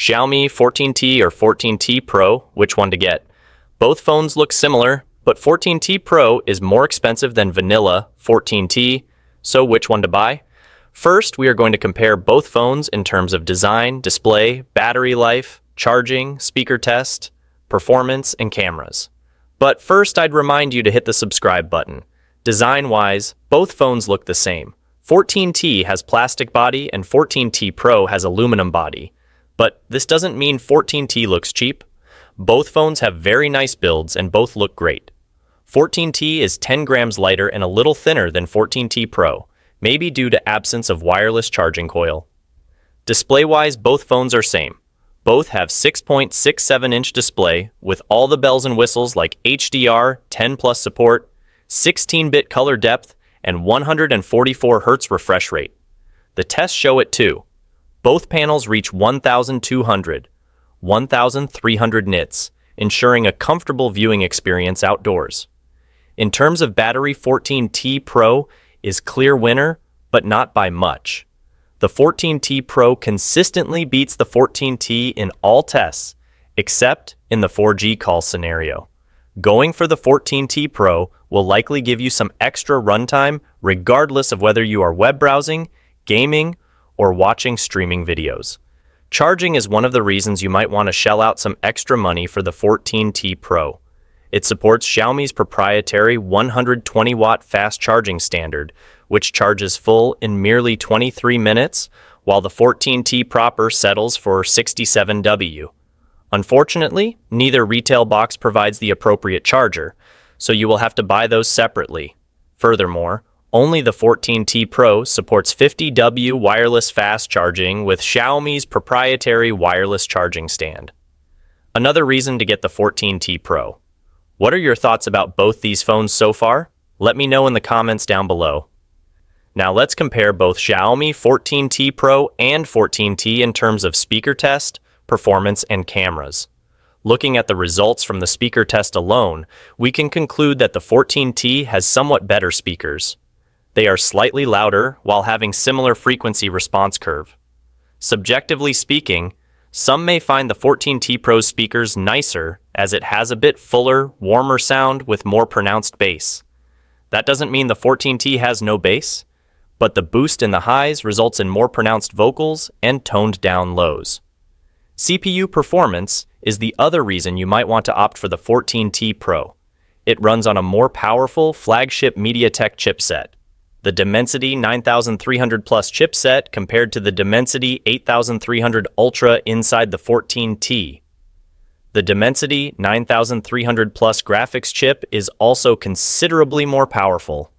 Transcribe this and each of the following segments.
Xiaomi 14T or 14T Pro, which one to get? Both phones look similar, but 14T Pro is more expensive than vanilla 14T, so which one to buy? First, we are going to compare both phones in terms of design, display, battery life, charging, speaker test, performance, and cameras. But first, I'd remind you to hit the subscribe button. Design-wise, both phones look the same. 14T has plastic body and 14T Pro has aluminum body. But this doesn't mean 14T looks cheap. Both phones have very nice builds and both look great. 14T is 10 grams lighter and a little thinner than 14T Pro, maybe due to absence of wireless charging coil. Display-wise, both phones are same. Both have 6.67-inch display with all the bells and whistles like HDR, 10+ support, 16-bit color depth, and 144 Hz refresh rate. The tests show it too. Both panels reach 1,200, 1,300 nits, ensuring a comfortable viewing experience outdoors. In terms of battery, 14T Pro is clear winner, but not by much. The 14T Pro consistently beats the 14T in all tests, except in the 4G call scenario. Going for the 14T Pro will likely give you some extra runtime regardless of whether you are web browsing, gaming, or watching streaming videos. Charging is one of the reasons you might want to shell out some extra money for the 14T Pro. It supports Xiaomi's proprietary 120-watt fast charging standard, which charges full in merely 23 minutes, while the 14T proper settles for 67W. Unfortunately, neither retail box provides the appropriate charger, so you will have to buy those separately. Furthermore, only the 14T Pro supports 50W wireless fast charging with Xiaomi's proprietary wireless charging stand. Another reason to get the 14T Pro. What are your thoughts about both these phones so far? Let me know in the comments down below. Now let's compare both Xiaomi 14T Pro and 14T in terms of speaker test, performance, and cameras. Looking at the results from the speaker test alone, we can conclude that the 14T has somewhat better speakers. They are slightly louder while having similar frequency response curve. Subjectively speaking, some may find the 14T Pro's speakers nicer as it has a bit fuller, warmer sound with more pronounced bass. That doesn't mean the 14T has no bass, but the boost in the highs results in more pronounced vocals and toned down lows. CPU performance is the other reason you might want to opt for the 14T Pro. It runs on a more powerful flagship MediaTek chipset. The Dimensity 9300 Plus chipset compared to the Dimensity 8300 Ultra inside the 14T. The Dimensity 9300 Plus graphics chip is also considerably more powerful.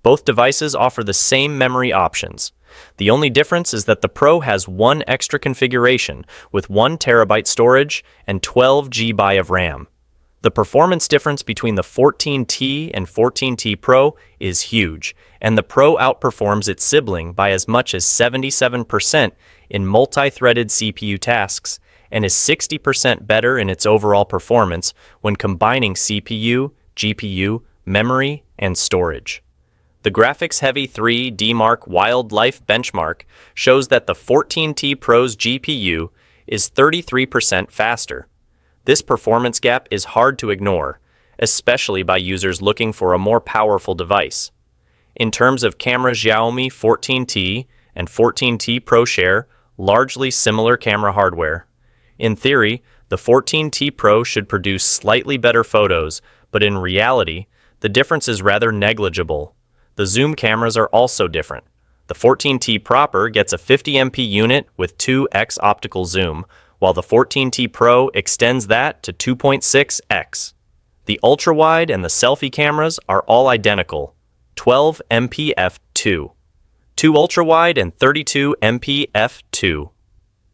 Both devices offer the same memory options. The only difference is that the Pro has one extra configuration with 1 TB storage and 12 GB of RAM. The performance difference between the 14T and 14T Pro is huge, and the Pro outperforms its sibling by as much as 77% in multi-threaded CPU tasks and is 60% better in its overall performance when combining CPU, GPU, memory, and storage. The graphics-heavy 3D Mark Wildlife benchmark shows that the 14T Pro's GPU is 33% faster. This performance gap is hard to ignore, especially by users looking for a more powerful device. In terms of camera, Xiaomi 14T and 14T Pro share largely similar camera hardware. In theory, the 14T Pro should produce slightly better photos, but in reality, the difference is rather negligible. The zoom cameras are also different. The 14T proper gets a 50MP unit with 2x optical zoom, while the 14T Pro extends that to 2.6x. The ultra-wide and the selfie cameras are all identical, 12MP f2, 2 ultra-wide and 32MP f2.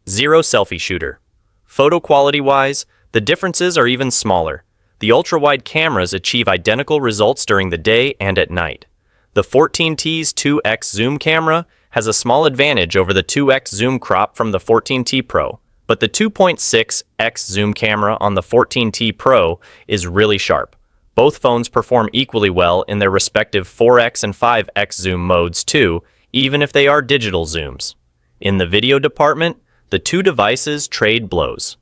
0 selfie shooter. Photo quality-wise, the differences are even smaller. The ultra-wide cameras achieve identical results during the day and at night. The 14T's 2x zoom camera has a small advantage over the 2x zoom crop from the 14T Pro, but the 2.6x zoom camera on the 14T Pro is really sharp. Both phones perform equally well in their respective 4x and 5x zoom modes too, even if they are digital zooms. In the video department, The two devices trade blows.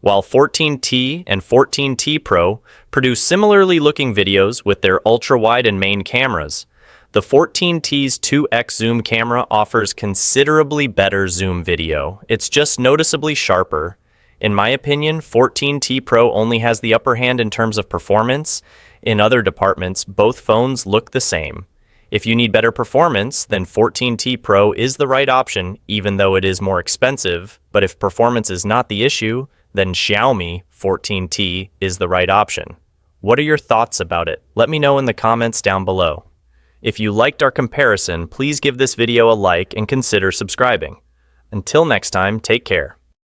While 14T and 14T Pro produce similarly looking videos with their ultra-wide and main cameras, the 14T's 2x zoom camera offers considerably better zoom video. It's just noticeably sharper. In my opinion, 14T Pro only has the upper hand in terms of performance. In other departments, both phones look the same. If you need better performance, then 14T Pro is the right option, even though it is more expensive. But if performance is not the issue, then Xiaomi 14T is the right option. What are your thoughts about it? Let me know in the comments down below. If you liked our comparison, please give this video a like and consider subscribing. Until next time, take care.